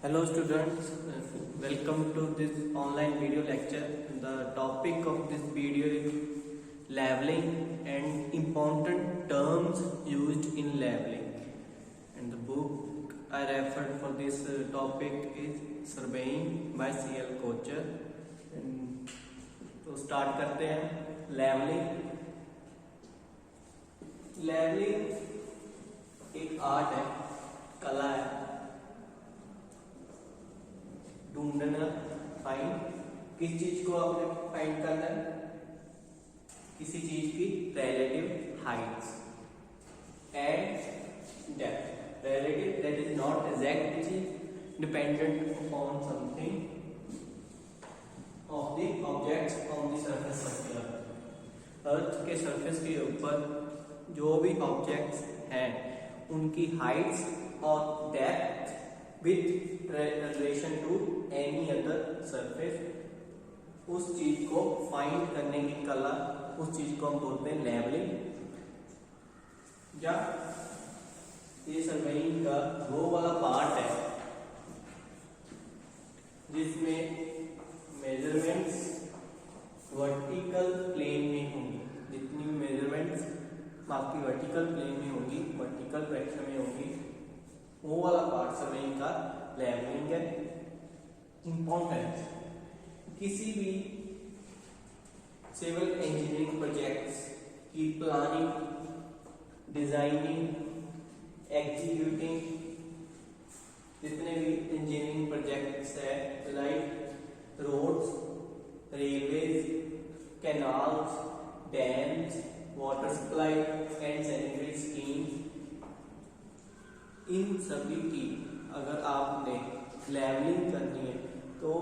Hello students, welcome to this online video lecture. The topic of this video is labeling and important terms used in labeling. And the book I referred for this topic is Surveying by C.L. Kocher. तो start करते हैं labeling. Labeling एक art है, कला है, ढूंढना, find. किस चीज को आपने फाइंड करना है? किसी चीज की relative heights and depth. Relative that is not exact, it is dependent upon something of the objects on the surface of the earth. Earth के सरफेस के ऊपर जो भी ऑब्जेक्ट्स हैं उनकी हाइट्स और depth with relation to any other surface, उस चीज को फाइंड करने की कला, उस चीज को हम बोलते हैं लेबलिंग। या ये सर्वेइंग का वो वाला पार्ट है जिसमें मेजरमेंट्स वर्टिकल प्लेन में होंगी। जितनी भी मेजरमेंट्स आपकी वर्टिकल प्लेन में होंगी, वर्टिकल डायरेक्शन में होंगी, वो वाला पार्ट सर्वेइंग का लेबलिंग है। इंपॉर्टेंट, किसी भी सिविल इंजीनियरिंग प्रोजेक्ट्स की प्लानिंग, डिजाइनिंग, एग्जीक्यूटिंग, जितने भी इंजीनियरिंग प्रोजेक्ट्स है like roads, railways, canals, dams, water supply and sanitary scheme, इन सभी की अगर आपने लेबलिंग करनी है तो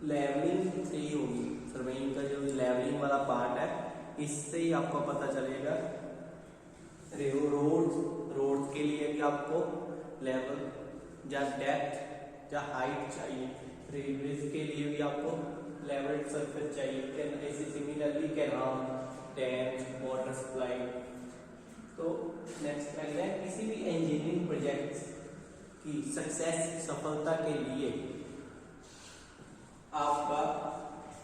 लेबलिंग से ही होगी। सर्वेइंग का जो लेबलिंग वाला पार्ट है इससे ही आपको पता चलेगा। रोड्स के लिए भी आपको लेवल या डेप्थ या हाइट चाहिए, रेलवेज के लिए भी आपको लेवल सरफेस चाहिए, ऐसे similarly canal, dams, water supply. तो नेक्स्ट पहले किसी भी इंजीनियरिंग प्रोजेक्ट की सक्सेस, सफलता के लिए आपका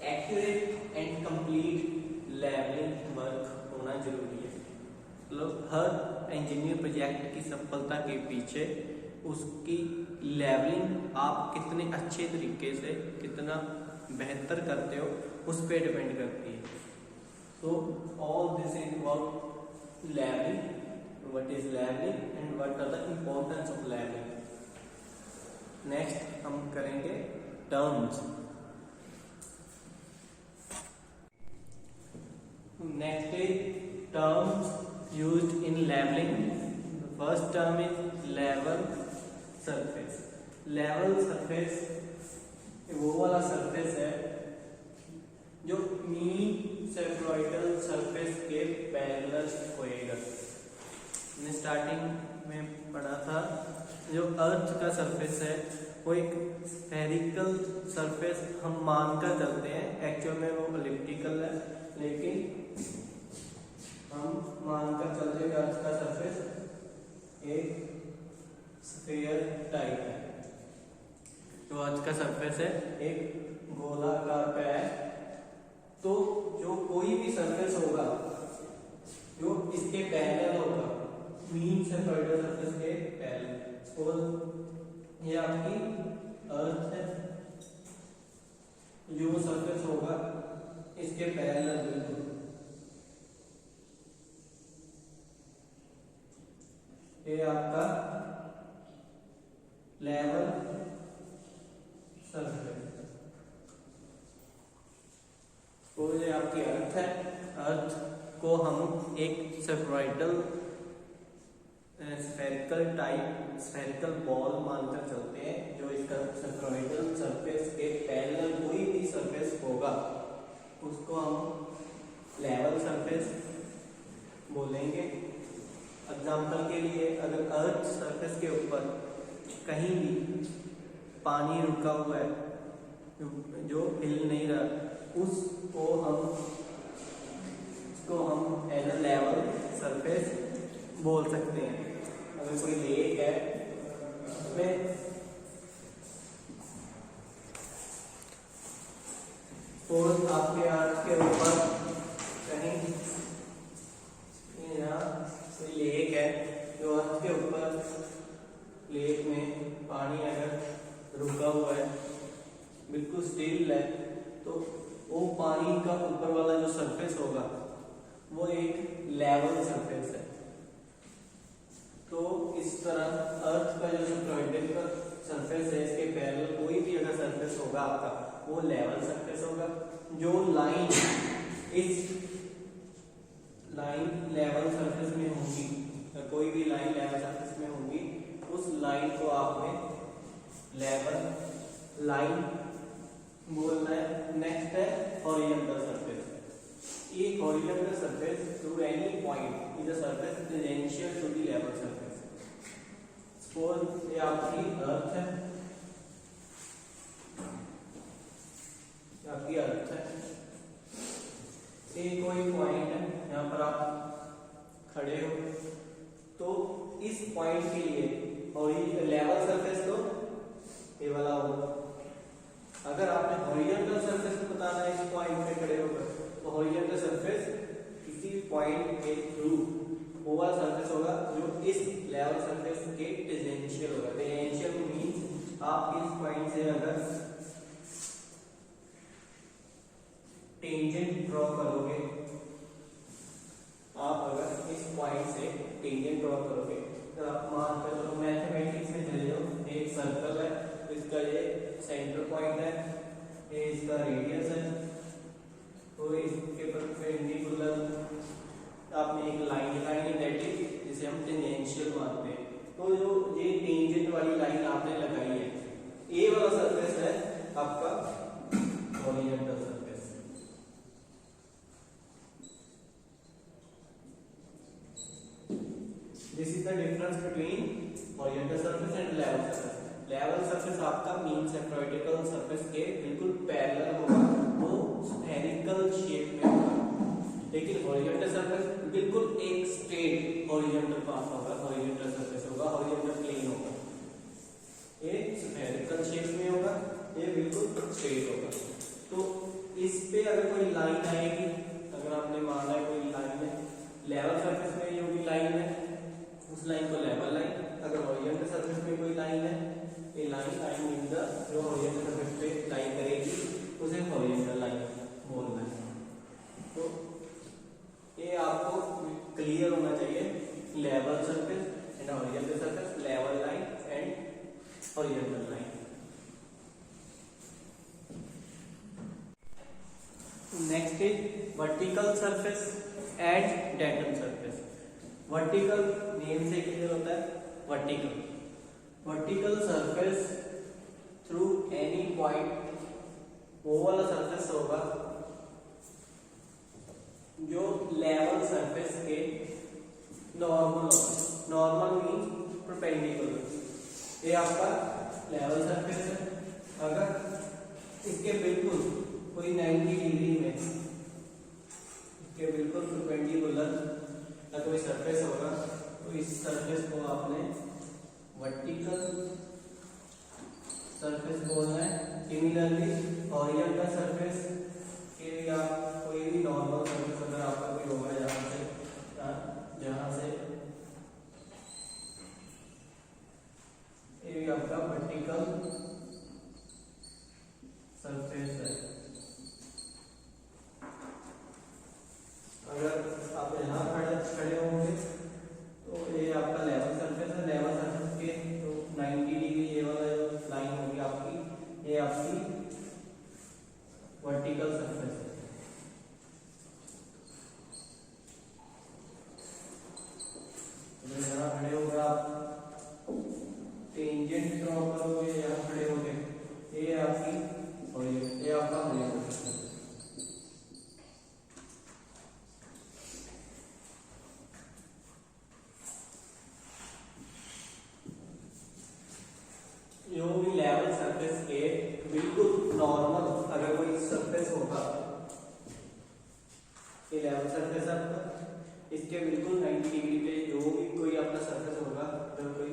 accurate and complete labelling work होना जरूरी है। मतलब हर इंजीनियरिंग प्रोजेक्ट की सफलता के पीछे उसकी लेबलिंग आप कितने अच्छे तरीके से, कितना बेहतर करते हो, उस पर डिपेंड करती है। तो all this is about labeling, what is labeling and what are the importance of labeling. Next हम करेंगे terms. Next is terms used in labelling. First term is level surface. Level surface वो वाला surface है जो mean सेफ्रॉइडल surface के parallel होएगा। मैंने starting में पढ़ा था जो अर्थ का सरफेस है वो एक स्फेरिकल सरफेस हम मानकर चलते हैं, एक्चुअल में वो एलिप्टिकल है, लेकिन हम मानकर चलते हैं अर्थ का सरफेस एक स्फीयर टाइप है। जो अर्थ का सरफेस है एक गोलाकार का है। तो जो कोई भी सरफेस होगा जो इसके पैरेलल होगा, मीन सेफ्रॉइडल सरफेस के पैरेलल, सपोज ये आपकी अर्थ है, जो सरफेस होगा इसके पैरेलल बिल्कुल, ये आपका लेवल सरफेस। तो ये आपकी अर्थ है। अर्थ को हम एक सेफ्रॉइडल स्फेरिकल बॉल मानकर चलते हैं। जो इसका सेफ्रॉइडल सरफेस के पैरेलल कोई भी सरफेस होगा उसको हम लेवल सरफेस बोलेंगे। एग्जाम्पल के लिए अगर अर्थ सरफेस के ऊपर कहीं भी पानी रुका हुआ है जो हिल नहीं रहा, उसको हम एज अ लेवल सरफेस बोल सकते हैं। अगर कोई लेक है उसमें प्लेट में पानी अगर रुका हुआ है, बिल्कुल स्टिल है, तो वो पानी का ऊपर वाला जो सरफेस होगा वो एक लेवल सरफेस है। तो इस तरह अर्थ का जो सिक्रोइडल सरफेस है, इसके पैरेलल कोई भी अगर सरफेस होगा आपका वो लेवल सरफेस होगा। जो लाइन इस लाइन लेवल सरफेस में होगी, कोई भी लाइन लेवल सरफेस में होगी, उस लाइन को आपने लेवल लाइन बोलना है। नेक्स्ट है हॉरिजॉन्टल सरफेस। ये horizontal surface through any point is a surface tangential to the level surface. Suppose ये आपकी अर्थ है, आपकी अर्थ है, ये कोई पॉइंट है, यहाँ पर आप खड़े हो, तो इस पॉइंट के लिए लेवल सरफेस तो ये वाला होगा। अगर आपने हॉरिजॉन्टल सरफेस को बताना है इस पॉइंट पे खड़े होकर, तो हॉरिजॉन्टल सरफेस किसी पॉइंट के थ्रू वो वाला सरफेस होगा जो इस लेवल सरफेस के टेंजेंशियल होगा। टेंजेंशियल मींस आप इस पॉइंट से अगर टेंजेंट ड्रॉ करोगे, आप अगर इस पॉइंट से टेंजेंट ड्रॉ करोगे, तो आप मान कर चलो मैथमेटिक्स में चले जाओ, एक सर्कल है, इसका ये सेंटर पॉइंट है, ये इसका रेडियस है, तो इसके परपेंडिकुलर आपने एक लाइन लगाई है, दैट इज जिसे हम टेंजेंशियल मानते हैं। तो जो ये टेंजेंट वाली लाइन आपने लगाई है, ये वाला सरफेस है आपका horizontal surface. This is the difference between horizontal surface and level surface. Level surface आपका mean spherical surface के बिल्कुल पैरेलल होगा, वो spherical shape में होगा, लेकिन horizontal surface बिल्कुल एक straight horizontal path होगा, horizontal surface होगा, horizontal plane होगा। ये spherical shape में होगा, ये बिल्कुल straight होगा। तो इस पे अगर कोई लाइन आएगी, अगर आपने माना है कोई लाइन है लेवल सरफेस में, जो भी लाइन है उस लाइन को लेवल लाइन, अगर हॉरिजॉन्टल सरफेस में कोई लाइन है, ये लाइन आई मीन द जो हॉरिजॉन्टल सरफेस पे लाइन करेगी उसे हॉरिजॉन्टल लाइन बोलना है। तो ये आपको क्लियर होना चाहिए, level surface and horizontal surface, level line and horizontal line. Next is vertical surface and dental surface. Vertical name से क्लियर होता है, vertical vertical surface through any point, वो वाला सरफेस होगा जो लेवल सरफेस के नॉर्मल होगा। Normal mean perpendicular. ये आपका लेवल सरफेस है, अगर इसके बिल्कुल कोई 90 डिग्री में, इसके बिल्कुल परपेंडिकुलर कोई सरफेस होगा, तो इस सरफेस को आपने वर्टिकल सरफेस बोलना है। सिमिलरली हॉरिजॉन्टल सरफेस के लिए आप कोई भी नॉर्मल सरफेस अगर आपका कोई होगा जहां से ये भी आपका वर्टिकल सरफेस है। अगर आप यहाँ खड़े होंगे तो ये आपका लेवल सरफेस है, लेवल सरफेस के तो 90 डिग्री ये वाला जो लाइन होगी आपकी, ये आपकी वर्टिकल सरफेस है। अगर यहाँ खड़े होगा आप टेंजेंट ड्रॉ करोगे, यहाँ खड़े होगे, ये आपकी ये आपका हॉरिजॉन्टल सरफेस। जो भी लेवल सरफेस के बिल्कुल नॉर्मल अगर कोई सरफेस होगा, ये लेवल सरफेस आपका, इसके बिल्कुल 90 डिग्री पे जो भी कोई आपका सरफेस होगा, जो कोई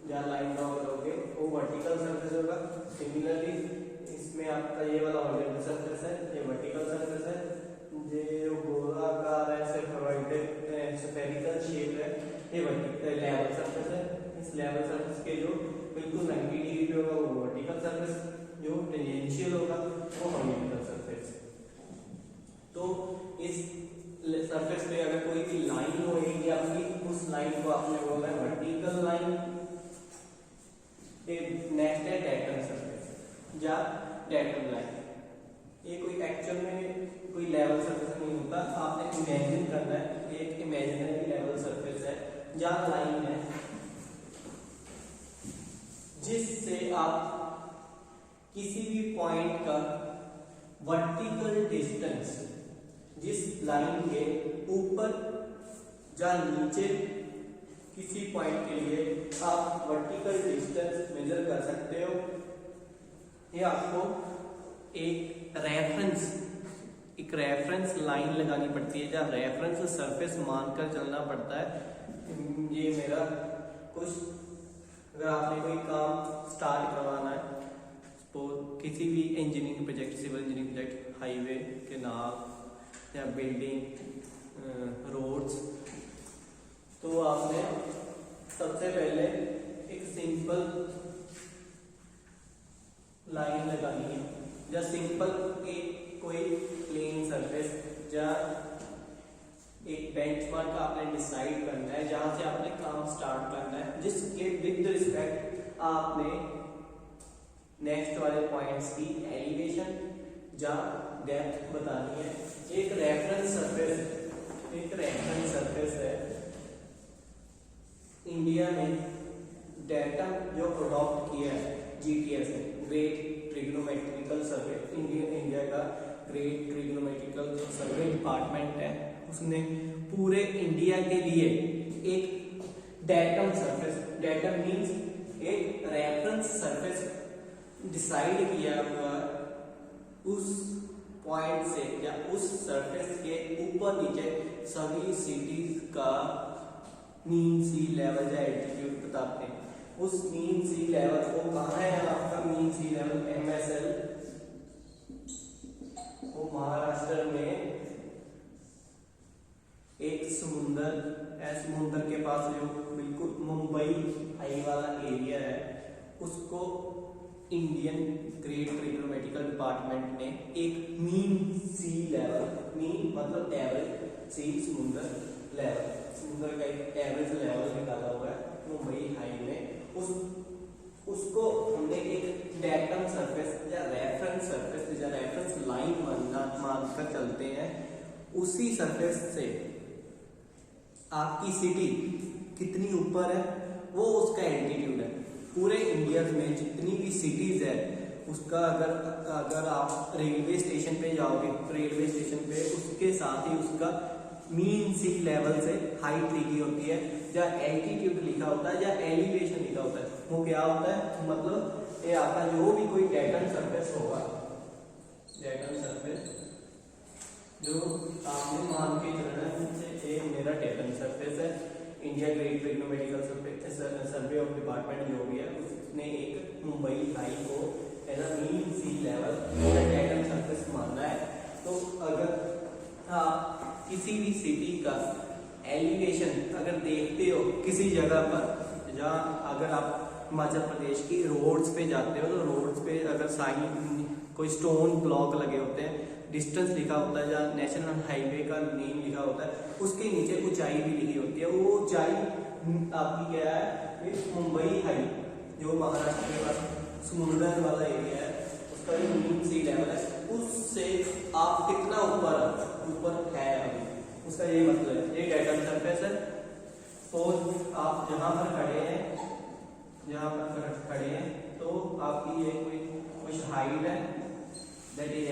जहाँ लाइन ड्रॉ करोगे वो वर्टिकल सरफेस होगा। सिमिलरली इसमें आपका ये वाला हॉरिजॉन्टल सरफेस है, ये वर्टिकल सरफेस है, जो गोलाकार है, स्फेरिकल शेप है, ये वर्टिकल लेवल सरफेस है। इस लेवल सरफेस के जो बिल्कुल 90 डिग्री पे होगा वो वर्टिकल सरफेस, जो टेंजेंशियल होगा वो हॉरिजॉन्टल सरफेस। तो इस सरफेस पे अगर कोई भी लाइन होगी आपकी, उस लाइन को आपने बोला है वर्टिकल लाइन। नेक्स्ट है डेटम सरफेस या डेटम लाइन। ये कोई एक्चुअल में कोई लेवल सरफेस नहीं होता, आपने इमेजिन करना है एक इमेजिनरी लेवल सरफेस है या लाइन है जिससे आप किसी भी पॉइंट का वर्टिकल डिस्टेंस, जिस लाइन के ऊपर या नीचे किसी पॉइंट के लिए आप वर्टिकल डिस्टेंस मेजर कर सकते हो। ये आपको एक रेफरेंस लाइन लगानी पड़ती है या रेफरेंस सरफेस मानकर चलना पड़ता है। ये मेरा कुछ, अगर आपने कोई काम स्टार्ट करवाना है तो किसी भी engineering project, civil engineering project, highway canal या बिल्डिंग, रोड्स, तो आपने सबसे पहले एक सिंपल लाइन लगानी है या सिंपल एक कोई प्लेन सरफेस या एक बेंचमार्क आपने डिसाइड करना है जहां से आपने काम स्टार्ट करना है, जिसके विद रिस्पेक्ट आपने नेक्स्ट वाले पॉइंट्स की एलिवेशन या डेप्थ बतानी है। एक रेफरेंस सरफेस है इंडिया में डेटा जो अडॉप्ट किया है GTS है, ग्रेट ट्रिग्नोमेट्रिकल सर्वे, इंडिया का ग्रेट ट्रिग्नोमेट्रिकल सर्वे डिपार्टमेंट है, उसने पूरे इंडिया के लिए एक डेटम सरफेस, डेटम मींस एक रेफरेंस सरफेस डिसाइड किया हुआ उस पॉइंट से या उस सरफेस के ऊपर नीचे सभी सिटीज का मीन सी लेवल या एल्टीट्यूड बताते हैं। उस मीन सी लेवल को कहाँ है आपका मीन सी लेवल MSL, वो महाराष्ट्र में एक समुंदर है, समुंदर के पास जो बिल्कुल मुंबई हाई वाला एरिया है, उसको इंडियन ग्रेट ट्रिग्नोमेट्रिकल डिपार्टमेंट ने एक मीन सी लेवल, मीन मतलब एवरेज, सी समुंदर लेवल, समुंदर का एक एवरेज लेवल निकाला हुआ है मुंबई हाई में। उसको हमने एक डेटम सरफेस या रेफरेंस लाइन मानकर चलते हैं। उसी सरफेस से आपकी सिटी कितनी ऊपर है वो उसका एल्टीट्यूड है। पूरे इंडिया में जितनी भी सिटीज है उसका अगर आप रेलवे स्टेशन पे जाओगे, रेलवे स्टेशन पे उसके साथ ही उसका मीन सी लेवल से हाइट लिखी होती है या एल्टीट्यूड लिखा होता है या एलिवेशन लिखा होता है। वो क्या होता है, मतलब ये आपका जो भी कोई डेटम सरफेस होगा, डेटम सरफेस जो आपने मान के चलना है, एक मेरा डेटम सरफेस है, India great trigonometrical survey of department जो भी है उसने एक मुंबई हाई को एज मीन सी लेवल डेटम सरफेस मानना है। तो अगर आप किसी भी सिटी का एलिवेशन अगर देखते हो किसी जगह पर, जहाँ अगर आप हिमाचल प्रदेश की रोड्स पे जाते हो तो रोड्स पे अगर साइन कोई स्टोन ब्लॉक लगे होते हैं, डिस्टेंस लिखा होता है या नेशनल हाईवे का नेम लिखा होता है, उसके नीचे ऊंचाई भी लिखी होती है। वो ऊंचाई आपकी क्या है, मुंबई हाई जो महाराष्ट्र के पास समुद्र वाला एरिया है उसका जो मीन सी लेवल है उससे आप कितना ऊपर है अभी, उसका ये मतलब है। ये डेटम सरफेस है। तो आप जहां पर खड़े हैं तो आपकी ये कोई कुछ हाइट है, दैट इज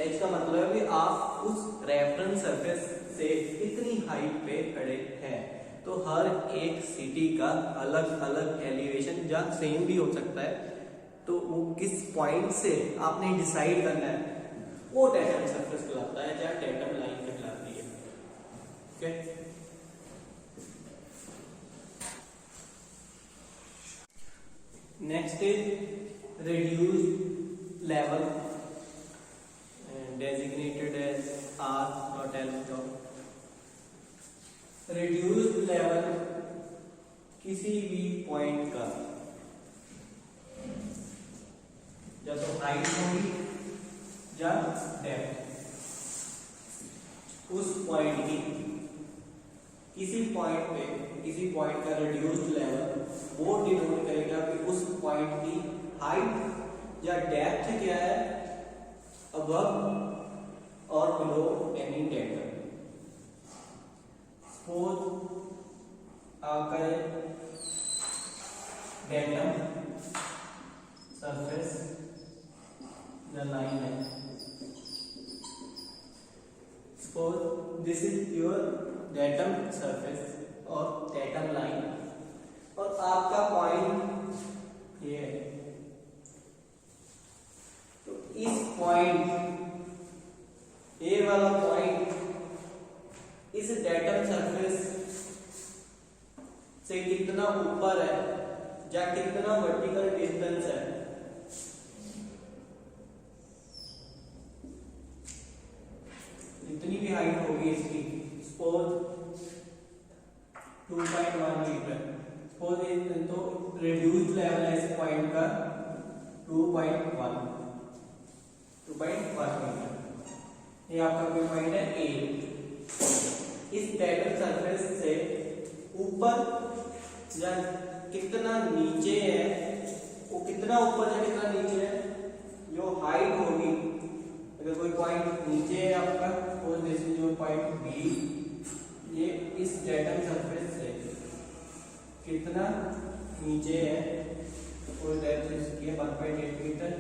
एच का मतलब है कि आप उस रेफरेंस सरफेस से इतनी हाइट पे खड़े हैं। तो हर एक सिटी का अलग अलग एलिवेशन या सेम भी हो सकता है, तो वो किस पॉइंट से आपने डिसाइड करना है वो डेटम सरफेस कहलाता है या डेटम लाइन कहलाती है। Okay, next is reduced level designated as R.L. Reduced level किसी भी पॉइंट का या तो हाइट होगी या डेप्थ, उस पॉइंट की किसी पॉइंट का रिड्यूस्ड लेवल वो डिनोट करेगा कि उस पॉइंट की हाइट या डेप्थ क्या है अबव और बिलो एनी डेटम। सपोज आपका डेटम सरफेस या लाइन है, suppose this is your datum surface और डेटम लाइन, और आपका पॉइंट ये है। तो इस पॉइंट ए वाला पॉइंट इस डेटम सरफेस से कितना ऊपर है या कितना वर्टिकल डिस्टेंस है, जितनी भी हाइट होगी इसकी, सपोज 2.1 मीटर, सपोज तो रिड्यूस्ड लेवल है इस पॉइंट का 2.1 मीटर। ये आपका कोई पॉइंट है ए। इस डेटम सरफेस से ऊपर या कितना नीचे है, वो कितना ऊपर या कितना नीचे है, जो हाइट होगी, अगर कोई पॉइंट नीचे है आपका, suppose this is your point B, ये इस डेटम सरफेस से कितना नीचे है, और डेप्थ इसकी है 1.8 मीटर,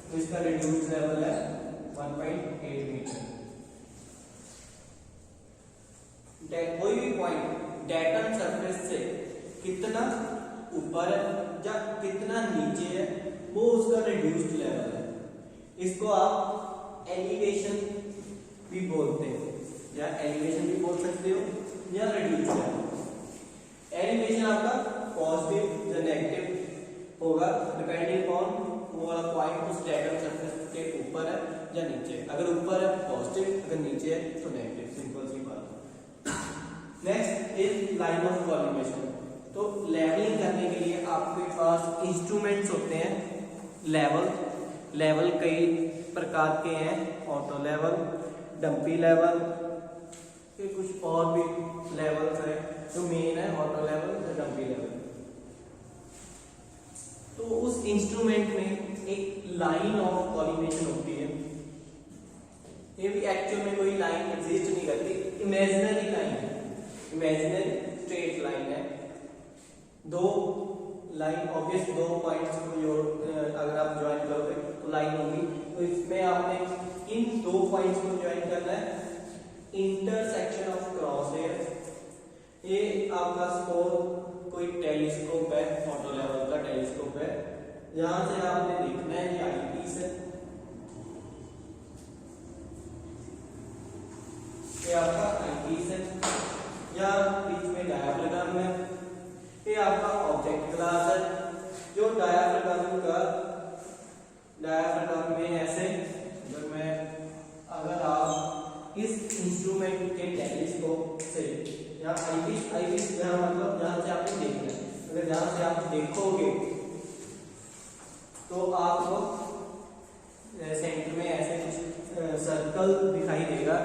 तो इसका रिड्यूस्ड लेवल है 1.8 मीटर। कोई भी पॉइंट डेटम सरफेस से कितना ऊपर है या कितना नीचे है, वो उसका रिड्यूस्ड लेवल है। इसको आप एलिवेशन भी बोलते हैं, या एलिवेशन भी बोल सकते हो या रिड्यूस्ड लेवल। एलिवेशन आपका पॉजिटिव या नेगेटिव होगा डिपेंडिंग ऑन वो वाला पॉइंट उस डेटम सरफेस के ऊपर है या नीचे। अगर ऊपर है पॉजिटिव, अगर नीचे है तो नेगेटिव, सिंपल सी बात। Next is line of collimation. तो लेवलिंग करने के लिए आपके पास इंस्ट्रूमेंट्स होते हैं। लेवल कई प्रकार के हैं, ऑटो लेवल, डंपी लेवल, फिर कुछ और भी लेवल्स है। जो मेन है ऑटो लेवल या डंपी लेवल। तो उस इंस्ट्रूमेंट में एक लाइन ऑफ कॉलिमेशन होती है। ये भी एक्चुअल में कोई लाइन एग्जिस्ट नहीं करती, इमेजिनरी लाइन है, इमेजिनरी स्ट्रेट लाइन है। दो लाइन ऑब्वियस, दो पॉइंट्स को जोड़ अगर आप ज्वाइन करोगे तो लाइन होगी। तो इसमें आपने इन दो पॉइंट्स को ज्वाइन करना है। इंटरसेक्शन ऑफ क्रॉस हेयर, ये आपका सपोज कोई टेलीस्कोप है, ऑटो लेवल का टेलीस्कोप है, यहां से आपने देखना है ये आई पीस है, ये आपका आई पीस है, या बीच में डायाफ्राम है, ये आपका ऑब्जेक्ट क्लास है। जो डायाफ्राम में ऐसे, अगर आप इस इंस्ट्रूमेंट के टेलीस्कोप से या आईपीस मतलब जहां से आपने देखना है, अगर जहां से आप देखोगे तो आपको सेंटर में ऐसे कुछ सर्कल दिखाई देगा।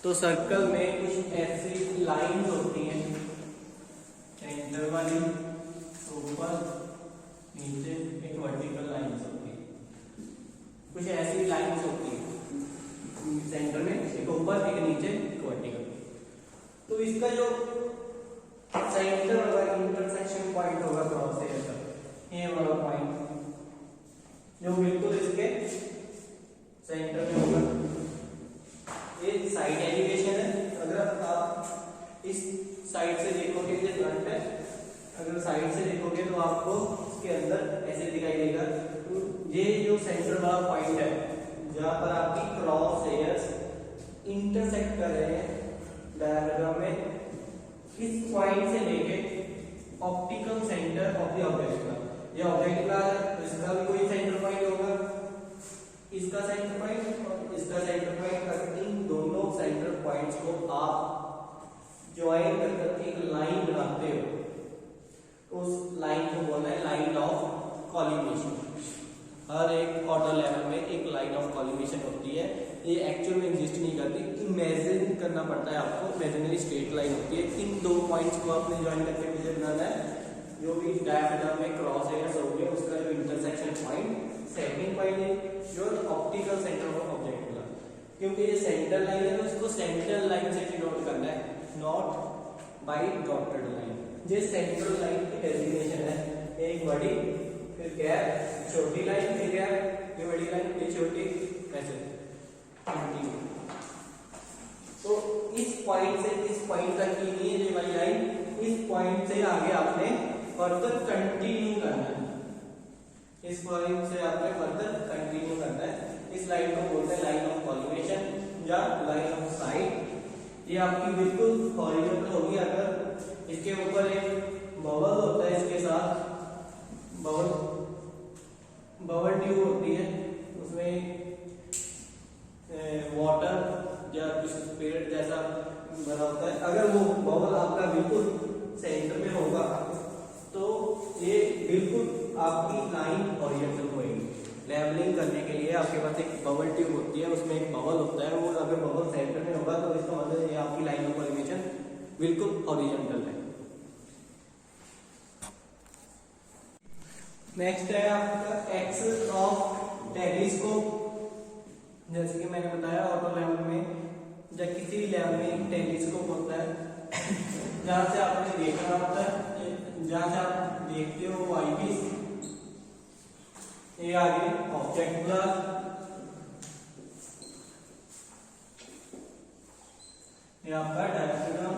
तो सर्कल में कुछ ऐसी लाइंस होती हैं, सेंटर वाली, ऊपर नीचे एक वर्टिकल लाइंस होती है, कुछ ऐसी लाइंस होती है सेंटर में, एक ऊपर एक नीचे एक वर्टिकल। तो इसका जो सेंटर वाला इंटरसेक्शन पॉइंट होगा क्रॉस हेयर का, ये वाला पॉइंट जो बिल्कुल इसके सेंटर में होगा, ये साइड एलिवेशन है। अगर आप इस साइड से देखोगे, ये फ्रंट है, अगर साइड से देखोगे तो आपको इसके अंदर ऐसे दिखाई देगा। तो ये जो सेंटर वाला पॉइंट है जहां पर आपकी क्रॉस हेयर्स इंटरसेक्ट कर रहे हैं डायग्राम में, इस पॉइंट से लेके optical centre of the object का, ये ऑब्जेक्ट क्लास है तो इसका भी कोई सेंटर पॉइंट होगा, इसका सेंटर पॉइंट और इसका सेंटर पॉइंट, अगर इन दोनों सेंटर पॉइंट्स को आप ज्वाइन करके एक लाइन बनाते लाइन को बोलना है लाइन ऑफ कॉलिमेशन। हर एक ऑटो लेवल में एक लाइन ऑफ कॉलिमेशन होती है, ये एक्चुअल में एग्जिस्ट नहीं करती, इमेजिन करना पड़ता है आपको। इमेजिनरी स्ट्रेट लाइन होती है। इन दो पॉइंट्स को आपने ज्वाइन करके मुझे बनाना है, जो भी डायफ्राम में क्रॉस हेयर्स हो गए उसका जो इंटरसेक्शन पॉइंट, सेकंड पॉइंट है जो ऑप्टिकल सेंटर ऑफ ऑब्जेक्ट होगा, क्योंकि ये सेंटर लाइन है तो इसको सेंट्रल लाइन से डिनोट करना है, नॉट बाय डॉटेड लाइन। ये सेंट्रल लाइन की डेजिग्नेशन है, एक बड़ी फिर गैप छोटी लाइन फिर गैप, ये बड़ी लाइन ये छोटी, ऐसे कंटिन्यू। तो इस पॉइंट से इस पॉइंट तक की नहीं है ये वाली लाइन, इस पॉइंट से आगे आपने फर्दर कंटिन्यू करना है, इस पॉइंट से आपने फर्दर कंटिन्यू करना है। इस लाइन को बोलते हैं लाइन ऑफ कॉलिमेशन या लाइन ऑफ साइट। ये आपकी बिल्कुल हॉरिजॉन्टल होगी अगर इसके ऊपर एक बबल होता है, इसके साथ बबल ट्यूब होती है, उसमें वाटर या कुछ पेड़ जैसा बना होता है, अगर वो बबल आपका बिल्कुल सेंटर में होगा तो ये बिल्कुल आपकी लाइन हॉरिजॉन्टल होगी। लेवलिंग करने के लिए आपके पास एक बबल ट्यूब होती है, उसमें एक बबल होता है, वो अगर बबल सेंटर में होगा तो इसका मतलब ये आपकी लाइन ऑफ कॉलिमेशन बिल्कुल हॉरिजॉन्टल है। नेक्स्ट है आपका एक्सिस ऑफ टेलीस्कोप। जैसे कि मैंने बताया ऑटो लेवल में जब किसी भी लेवल में एक टेलीस्कोप होता है जहां से आपने देखना होता है, जहां से आप देखते हो वो आईपीस, ये आगे ऑब्जेक्ट ग्लास, ये आपका डायफ्राम,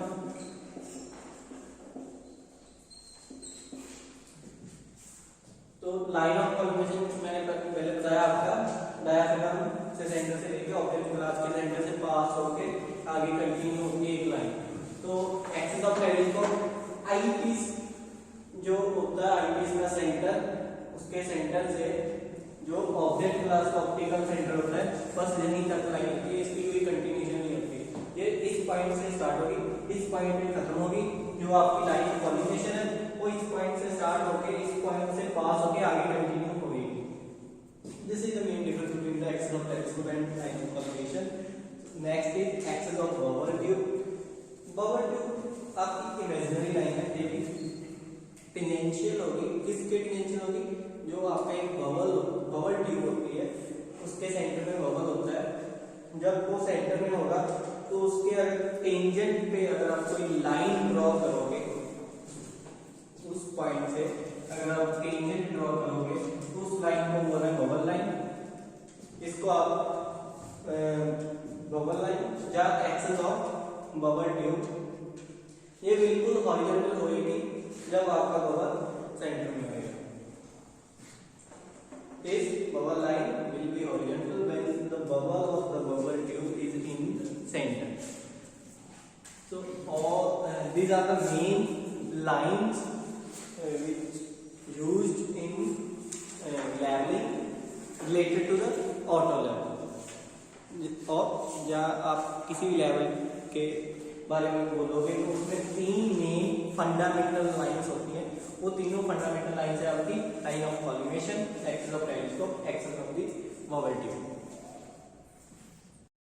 तो लाइन ऑफ कॉलिमेशन मैंने पहले बताया आपका डायफ्राम से सेंटर से लेके ऑब्जेक्ट ग्लास के सेंटर से पास होके आगे कंटिन्यू होगी एक लाइन। तो एक्सिस ऑफ टेलीस्कोप आईपीस जो होता है, आईपीस का सेंटर, उसके सेंटर से जो ऑब्जेक्ट ग्लास का ऑप्टिकल सेंटर होता है बस यहीं तक लाइन होती है, इसकी कोई कंटिन्यूएशन नहीं होती। ये इस पॉइंट से स्टार्ट होगी, इस पॉइंट पे खत्म होगी। जो आपकी लाइन ऑफ कॉलिमेशन है वो इस पॉइंट से स्टार्ट होके इस पॉइंट से पास होके आगे कंटिन्यू होगी। This is the main difference between the axis of telescope and line of collimation. Next is axis of bubble tube. Bubble tube आपकी इमेजिनरी लाइन है, लेकिन टेंजेंशियल होगी। किसके टेंजेंशियल होगी? जो आपका एक बबल ट्यूब होती है उसके सेंटर में बबल होता है, जब वो सेंटर में होगा तो उसके अगर टेंजेंट पे अगर आप कोई लाइन ड्रॉ करोगे, उस पॉइंट से अगर आप टेंजेंट ड्रॉ करोगे तो उस लाइन को बोलना है बबल लाइन। इसको आप बबल लाइन या एक्सिस ऑफ बबल ट्यूब, ये बिल्कुल हॉरिजॉन्टल होगी जब आपका बबल सेंटर में होगा। This bubble line will be horizontal when the bubble of the bubble tube is in center. So all these are the main lines which used in leveling related to the auto level। और या आप किसी भी level के बारे में बोलोगे तो उसमें तीन मेन फंडामेंटल लाइंस होती हैं। वो तीनों फंडामेंटल लाइंस है आपकी line of collimation, axis of telescope, axis of the bubble tube.